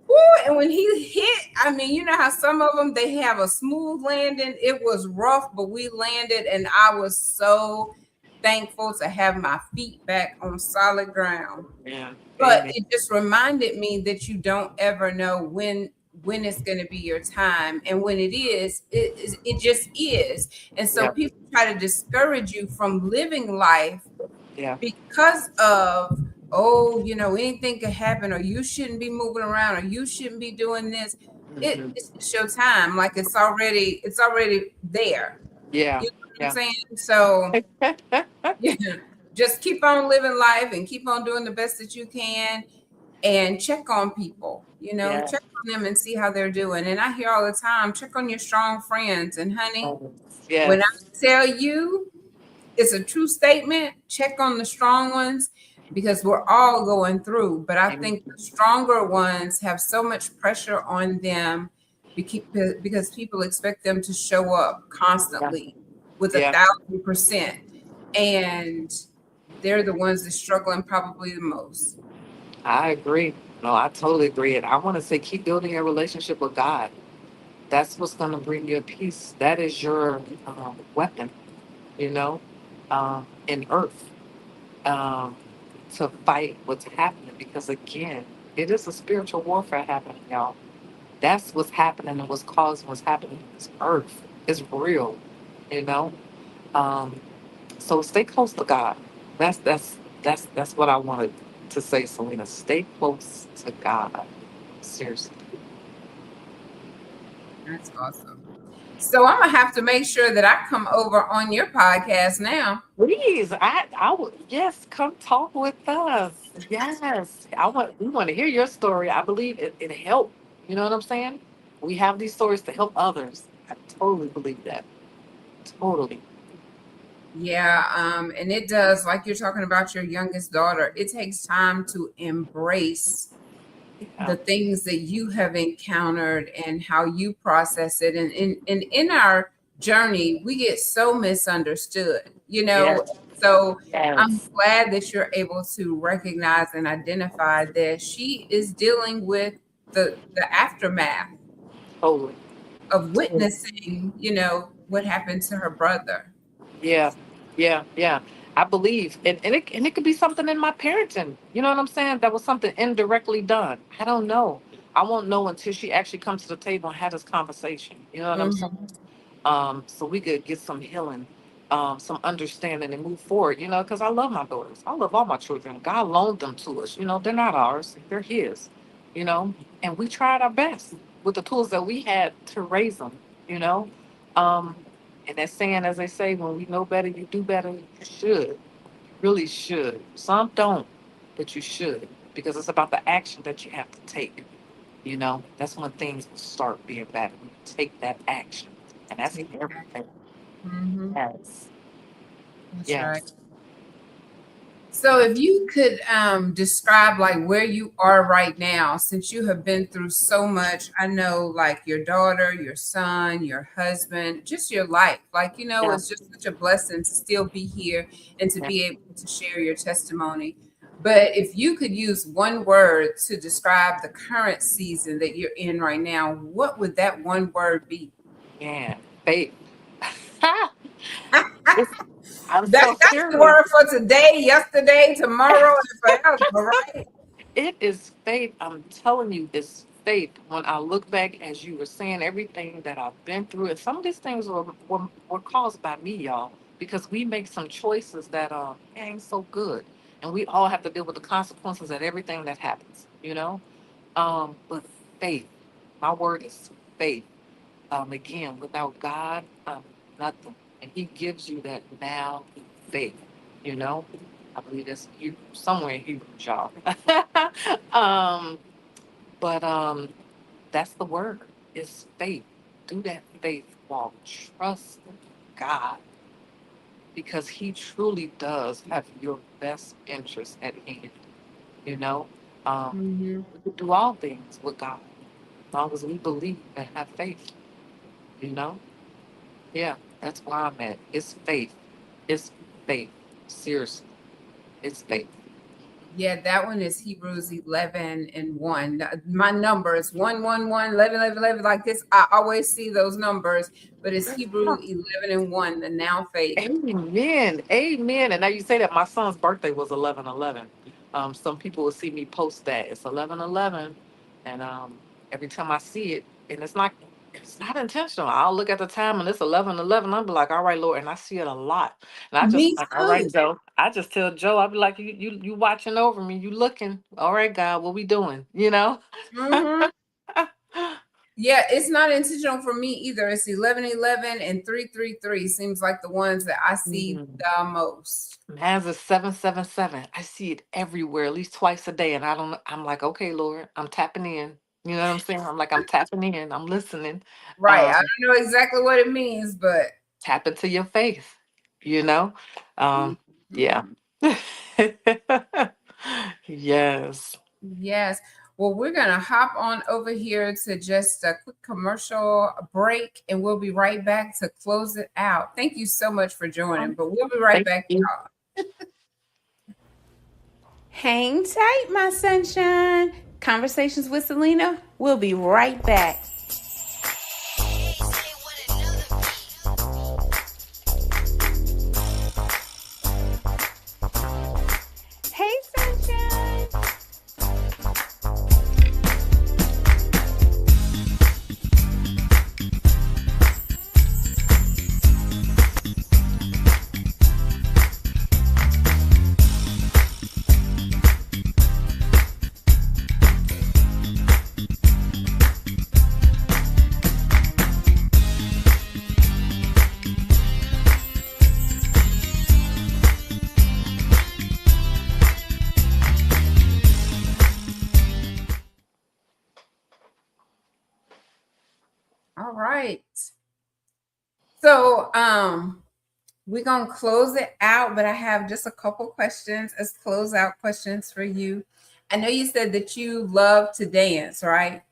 Woo, and when he hit, I mean, you know how some of them they have a smooth landing. It was rough, but we landed, and I was so thankful to have my feet back on solid ground. Yeah. But Amen. it just reminded me that you don't ever know when it's going to be your time, and when it is, it just is. And so Yeah. people try to discourage you from living life Yeah. because of, oh, anything could happen, or you shouldn't be moving around, or you shouldn't be doing this. Hmm. It's your time, like it's already there. Yeah. You know what I'm Yeah. saying? So yeah, just keep on living life and keep on doing the best that you can, and check on people, Yeah. check on them and see how they're doing. And I hear all the time, check on your strong friends. And honey, when I Yes. tell you it's a true statement. Check on the strong ones because we're all going through. But I Amen. think the stronger ones have so much pressure on them because people expect them to show up Yeah. constantly with a Yeah. 1,000%. And they're the ones that struggling probably the most. I agree. No, I totally agree. And I want to say, keep building your relationship with God. That's what's going to bring you peace. That is your weapon, you know, in earth um, to fight what's happening. Because again, it is a spiritual warfare happening, y'all. That's what's happening and what's causing what's happening in this earth. It's real, you know. Um, so stay close to God. That's what I wanted. to say, Celena, stay close to God. Seriously. That's awesome. So I'm gonna have to make sure that I come over on your podcast now. Please, I would, yes, come talk with us. Yes, we want to hear your story. I believe it helped. You know what I'm saying? We have these stories to help others. I totally believe that. Totally. Yeah, and it does, like you're talking about your youngest daughter, it takes time to embrace Yeah. the things that you have encountered and how you process it. And in our journey, we get so misunderstood, you know. Yes. So I'm Yes. glad that you're able to recognize and identify that she is dealing with the aftermath Totally. of witnessing, you know, what happened to her brother. Yeah, yeah, yeah. I believe, and it could be something in my parenting. You know what I'm saying? That was something indirectly done. I don't know. I won't know until she actually comes to the table and have this conversation. You know what I'm saying? Mhm. So we could get some healing, some understanding, and move forward. You know, because I love my daughters. I love all my children. God loaned them to us. You know, they're not ours; they're His. You know, and we tried our best with the tools that we had to raise them. You know, um, and that saying, as they say, when we know better, you do better. You should, you really should. Some don't, but you should, because it's about the action that you have to take. You know, that's when things will start being better. You take that action, and that's Take it back. everything. Mhm. Yes, That's right. yes. So if you could describe like where you are right now, since you have been through so much, I know like your daughter, your son, your husband, just your life, like, you know, Yeah, it's just such a blessing to still be here and to yeah. be able to share your testimony. But if you could use one word to describe the current season that you're in right now, what would that one word be? Man, faith. It's, I'm so That's the serious. word for today, yesterday, tomorrow, and forever, right? It is faith. I'm telling you, it's faith. When I look back, as you were saying, everything that I've been through, and some of these things were caused by me, y'all, because we make some choices that ain't so good, and we all have to deal with the consequences of everything that happens, you know. But faith, my word is faith. Again, without God, nothing, and He gives you that now faith, you know. I believe that's you somewhere in Hebrew, y'all. um, but that's the word. It's faith. Do that faith walk. Trust God because He truly does have your best interest at hand. You know, Hmm. we can do all things with God as long as we believe and have faith. You know, yeah, that's where I'm at. It's faith. It's faith. Seriously, it's faith. Yeah, that one is Hebrews 11 and 1. My number is 111, 11, 11, 11. Like this, I always see those numbers, but it's Hebrews 11 and 1, the now faith. Amen. Amen. And now you say that my son's birthday was 11/11. Some people will see me post that. It's 11/11. And every time I see it, and it's not intentional. I'll look at the time and it's 11/11. I'll be like, all right, Lord. And I see it a lot. And I just Me like, all right, too. Joe. I just tell Joe, I'll be like, you watching over me, you looking. All right, God, what we doing? You know? Hmm. Yeah, it's not intentional for me either. It's 11, 11, and 333 seems like the ones that I see Mhm. the most. Mine's a 777. I see it everywhere, at least twice a day. And I don't, I'm like, okay, Lord, I'm tapping in. You know what I'm saying? I'm like, I'm tapping in. I'm listening. Right. I Um, don't know exactly what it means, but Tap into your faith, you know? Um, yeah. mhm. Yes. Yes. Well, we're going to hop on over here to just a quick commercial break, and we'll be right back to close it out. Thank you so much for joining, but we'll be right Thank back, you. y'all. Hang tight, my sunshine. Conversations with Celena. We'll be right back. Hey, sunshine. So we're gonna close it out, but I have just a couple questions as closeout questions for you. I know you said that you love to dance, right?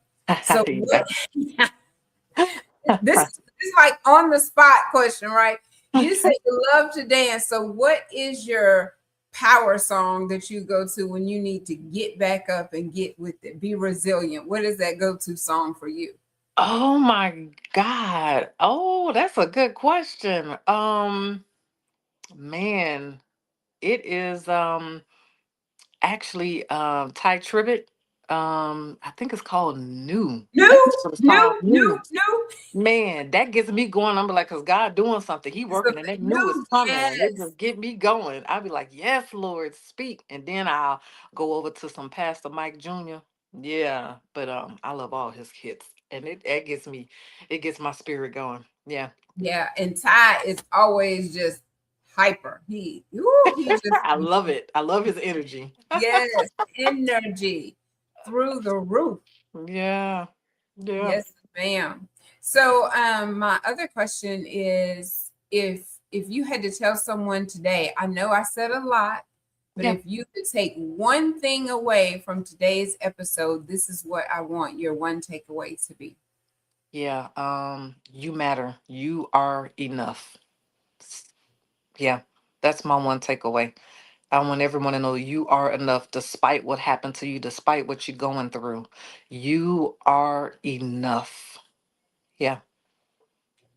So what Yeah. this is like on the spot question, right? You say you love to dance. So what is your power song that you go to when you need to get back up and get with it? Be resilient. What is that go-to song for you? Oh my God. Oh, that's a good question. Man, it is actually Ty Tribbett. I think it's called New. That's New, what it's called, new, new, New. new. Man, that gets me going. I'm like, cause God doing something. He It's the working, and that new is new. coming, and it Yes. just get me going. I'll be like, yes, Lord, speak, and then I'll go over to some Pastor Mike Jr. Yeah, but I love all his hits, and it gets me, it gets my spirit going. Yeah, Yeah, and Ty is always just hyper. He just I love it. I love his energy. yes, energy through the roof. Yeah, yeah, Yes, ma'am. So, my other question is, if you had to tell someone today, I know I said a lot, but yeah, if you could take one thing away from today's episode, this is what I want your one takeaway to be. yeah. You matter. You are enough. Yeah, that's my one takeaway. I want everyone to know you are enough despite what happened to you, despite what you're going through. You are enough. Yeah.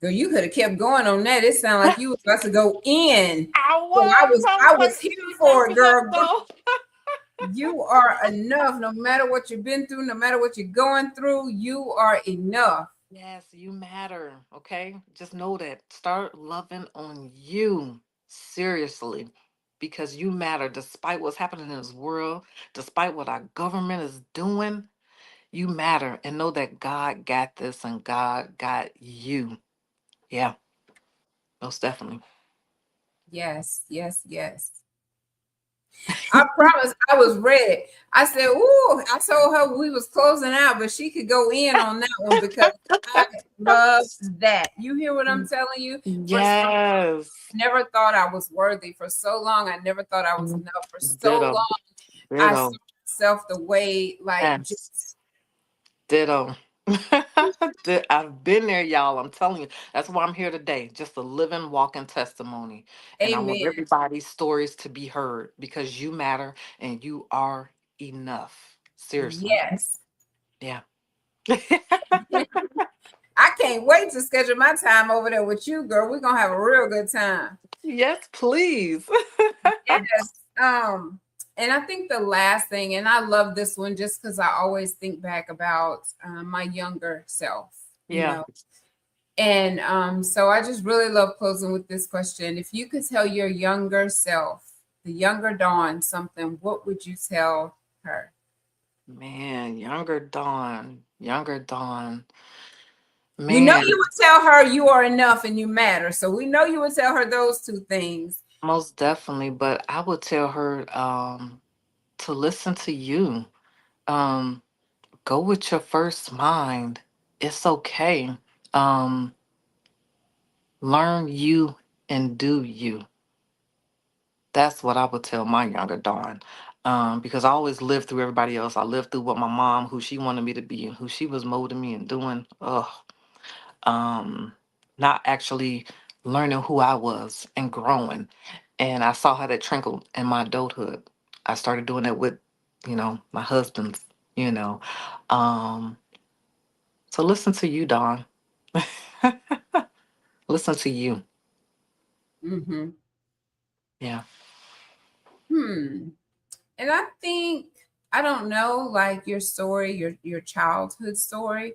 Girl, you could have kept going on that. It sounded like you was about to go in. So I I was was like, here you need to wrap for it, it up girl. though. You are enough. No matter what you've been through, no matter what you're going through, you are enough. Yes, you matter. Okay. Just know that. Start loving on you. Seriously. Because you matter despite what's happening in this world, despite what our government is doing. You matter and know that God got this and God got you. Yeah, most definitely. Yes, yes, yes. I promise I was ready. I said, ooh, I told her we was closing out, but she could go in on that one because I love that. You hear what I'm telling you? For so Yes. never thought I was worthy. For so long, I never thought I was Mm, enough. For so Ditto. long, I saw Ditto. myself the way like Yes. just Ditto. I've been there, y'all. I'm telling you. That's why I'm here today. Just a living, walking testimony. And I want amen. everybody's stories to be heard because you matter and you are enough. Seriously. Yes. Yeah. I can't wait to schedule my time over there with you, girl. We're gonna have a real good time. Yes, please. Yes. And I think the last thing, and I love this one just because I always think back about my younger self, you Yeah. know. And so I just really love closing with this question. If you could tell your younger self, the younger Dawn, something, what would you tell her? Man, younger Dawn. Younger Dawn. You know, Man, you would tell her you are enough and you matter. So we know you would tell her those two things. most definitely. But I would tell her to listen to you. Um, Go with your first mind. It's okay. Um, Learn you and do you. That's what I would tell my younger Dawn. Because I always lived through everybody else. I lived through what my mom, who she wanted me to be, and who she was molding me and doing. Ugh. Um, Not actually learning who I was and growing. And I saw how that trickled in my adulthood. I started doing that with, my husband's, you know. Um, so listen to you, Dawn. Listen to you. Mm-hmm. Yeah. Hmm. And I think I don't know like your story, your childhood story,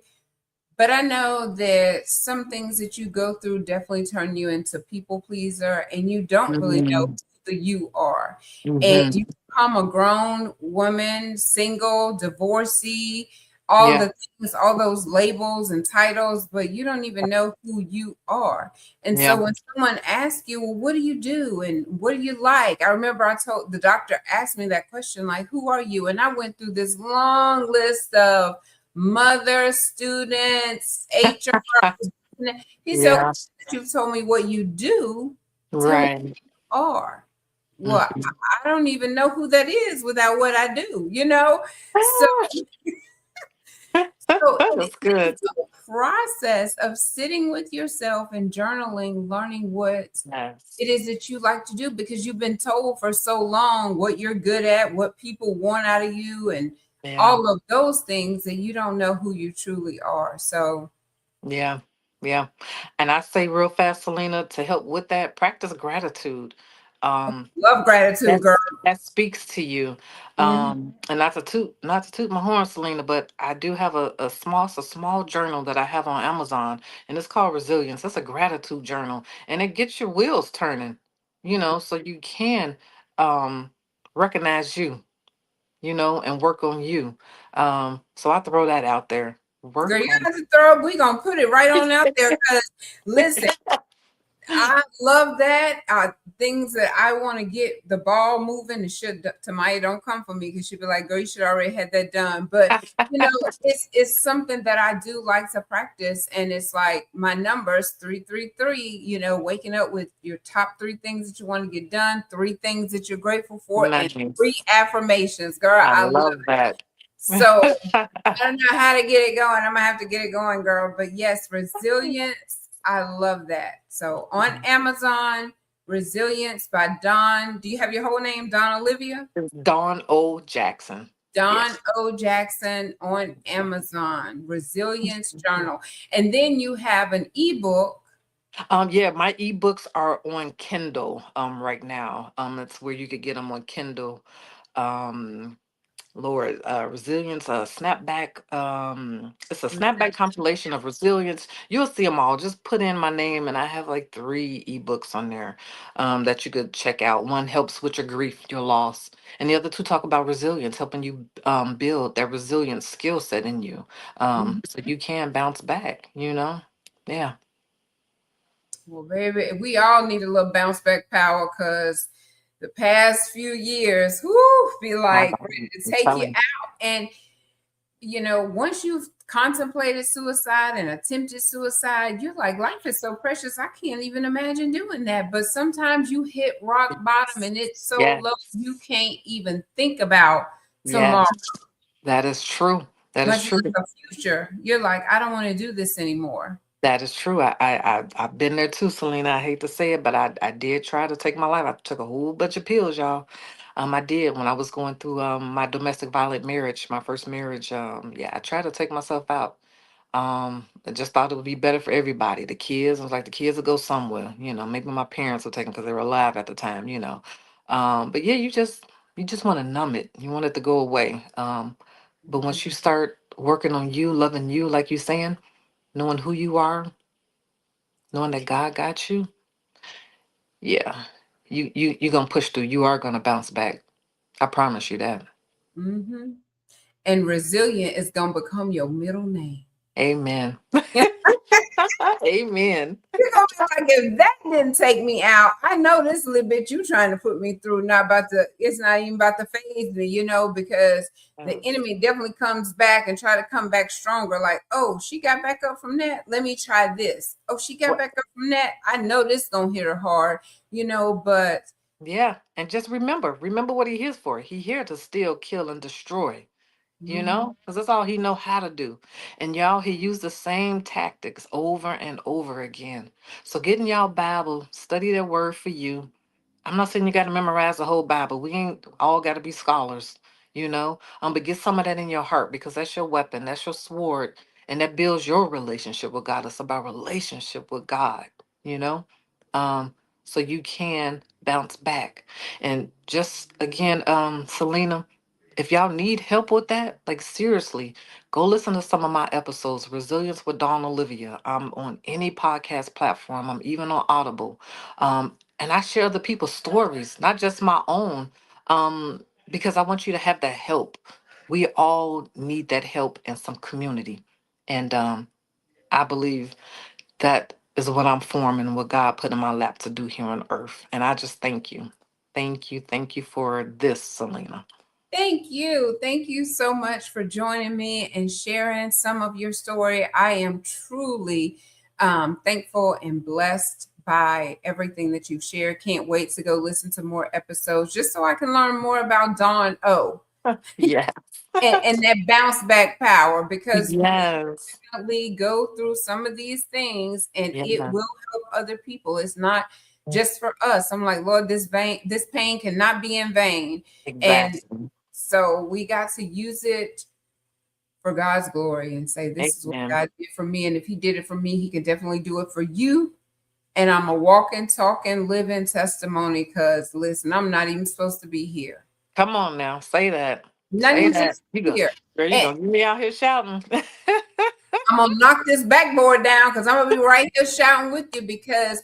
but I know that some things that you go through definitely turn you into people pleaser and you don't really know Mm-hmm. who you are. And Mm-hmm. you become a grown woman, single, divorcee, all Yeah. the things, all those labels and titles, but you don't even know who you are. And so Yeah. when someone asks you, well, what do you do? And what do you like? I remember I told the doctor asked me that question, like, who are you? And I went through this long list of mothers, students, HR, He said, Yeah. "You've told me what you do. Tell me Right. who you are." Well, Mhm. I don't even know who that is without what I do, you know? So, That's it is good. a process of sitting with yourself and journaling, learning what Yes. it is that you like to do because you've been told for so long what you're good at, what people want out of you, and Yeah. all of those things that you don't know who you truly are. So, Yeah. Yeah. And I say real fast, Selena, to help with that, practice gratitude. Um, love gratitude, girl. That's that speaks to you. Mhm. And not to toot my horn, Selena, but I do have a small journal that I have on Amazon, and it's called Resilience. It's a gratitude journal, and it gets your wheels turning, so you can um recognize you, and work on you. So I throw that out there. Girl, Work you on have to throw, we gonna put it right on out there because listen, I love that. Things that I want to get the ball moving. And should Tamaya don't come for me because she'd be like, "Girl, you should already had that done." But you know, it's something that I do like to practice, and it's like my numbers 333. You know, waking up with your top three things that you want to get done, three things that you're grateful for, and three nice. affirmations. Girl, I I love love it. that. So I don't know how to get it going. I'm gonna have to get it going, girl. But yes, resilience. I love that. So on Amazon, Resilience by Dawn. Do you have your whole name, Dawn Olivia? It's Dawn O. Jackson. Dawn Yes. O. Jackson on Amazon, Resilience Journal. And then you have an ebook. Yeah, my ebooks are on Kindle right now. That's where you could get them on Kindle. Um, Lord, resilience, snapback. It's a snapback compilation of resilience. You'll see them all. Just put in my name, and I have like 3 ebooks on there that you could check out. One helps with your grief, your loss, and the other two talk about resilience, helping you build that resilience skill set in you, Mhm. so you can bounce back. Yeah. Well, baby, we all need a little bounce back power because the past few years, whoo, be My like God, ready to I'm take you telling out. And you know, once you've contemplated suicide and attempted suicide, you're like, life is so precious. I can't even imagine doing that. But sometimes you hit rock you. bottom and it's so Yes. low you can't even think about tomorrow, Yes. That is true. That is much true. less the future. You're like, I don't want to do this anymore. That is true. I've been there too, Selena. I hate to say it, but I did try to take my life. I took a whole bunch of pills, y'all. I did when I was going through my domestic violent marriage, my first marriage. Yeah, I tried to take myself out. I just thought it would be better for everybody. The kids, I was like, the kids will go somewhere. Maybe my parents will take them because they were alive at the time. But yeah, you just want to numb it. You want it to go away. But once you start working on you, loving you, like you're saying, knowing who you are, knowing that God got you, yeah, you're gonna push through. You are gonna bounce back. I promise you that. Hmm. And resilient is going to become your middle name. Amen. Amen. You're gonna be like, if that didn't take me out, I know this little bit you trying to put me through, not about to, it's not even about to phase me, because the Yes. enemy definitely comes back and try to come back stronger. Like, oh, she got back up from that. Let me try this. Oh, she got What? back up from that. I know this gonna hit her hard, but Yeah, and just remember what he here's for. He here to steal, kill, and destroy. mhm, Because that's all he know how to do. And y'all, he used the same tactics over and over again. So get in y'all Bible, study their word for you. I'm not saying you got to memorize the whole Bible. We ain't all got to be scholars. But get some of that in your heart because that's your weapon, that's your sword, and that builds your relationship with God. It's about relationship with God, you know? Um, so you can bounce back. And just again, Selena, if y'all need help with that, like seriously, go listen to some of my episodes, Resilience with Dawn Olivia. I'm on any podcast platform. I'm even on Audible. And I share other people's stories, not just my own, because I want you to have that help. We all need that help and some community. And I believe that is what I'm forming, what God put in my lap to do here on earth. And I just thank you. Thank you. Thank you for this, Selena. thank you. Thank you so much for joining me and sharing some of your story. I am truly Thankful and blessed by everything that you've shared. Can't wait to go listen to more episodes just so I can learn more about Dawn O Yeah. and that bounce back power, because we Yes. definitely go through some of these things and it Yeah. will help other people. It's not just for us. I'm like, Lord, this pain cannot be in vain. And Exactly. so we got to use it for God's glory and say, this is what Amen. God did for me. And if he did it for me, he can definitely do it for you. And I'm a walking, talking, living testimony, because listen, I'm not even supposed to be here. Come on now. Say that. Not Say even that. supposed to be here. Girl, you And gonna get me out here shouting. I'm gonna knock this backboard down because I'm gonna be right here shouting with you, because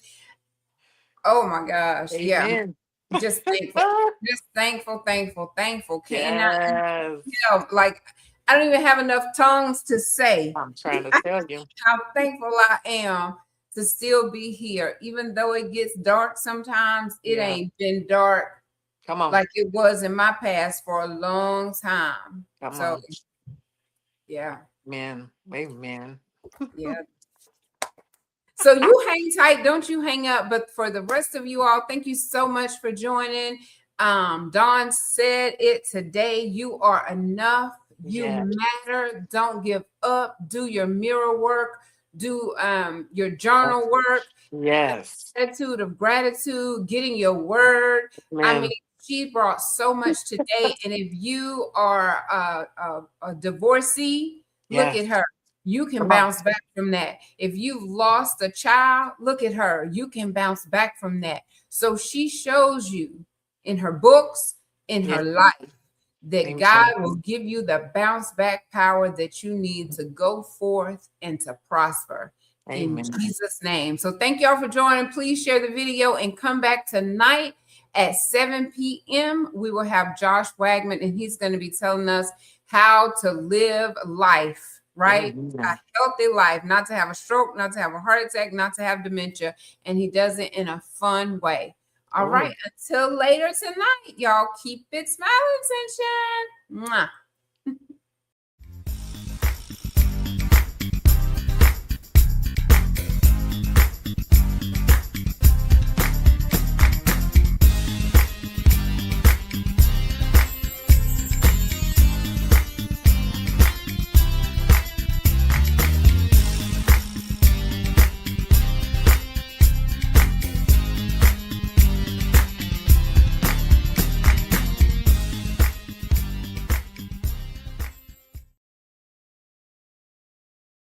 oh my gosh, yeah, Amen. just thankful, just thankful, thankful, thankful. Cannot Yes. tell, like I don't even have enough tongues to say I'm trying to tell you. how thankful I am to still be here, even though it gets dark sometimes. It Yeah. ain't been dark Come on. like it was in my past for a long time. Come So on. yeah, Amen. Amen. yeah. So you hang tight, don't you hang up. But for the rest of you all, thank you so much for joining. Dawn said it today. You are enough. You Yeah. matter. Don't give up. Do your mirror work. Do your journal work. Yes. Attitude of gratitude. Getting your word. I mean, Man. she brought so much today. And if you are a divorcee, look at Yes. her. You can Come on. bounce back from that. If you've lost a child, look at her. You can bounce back from that. So she shows you in her books, in Yeah. her life, that God Amen. will give you the bounce back power that you need to go forth and to prosper in Amen. Jesus' name. So thank y'all for joining. Please share the video and come back tonight at 7 p.m. We will have Josh Wagman, and he's going to be telling us how to live life, right? A Amen. healthy life, not to have a stroke, not to have a heart attack, not to have dementia. And he does it in a fun way. All Oh. right. Until later tonight, y'all, keep it smiling, sunshine. Mwah.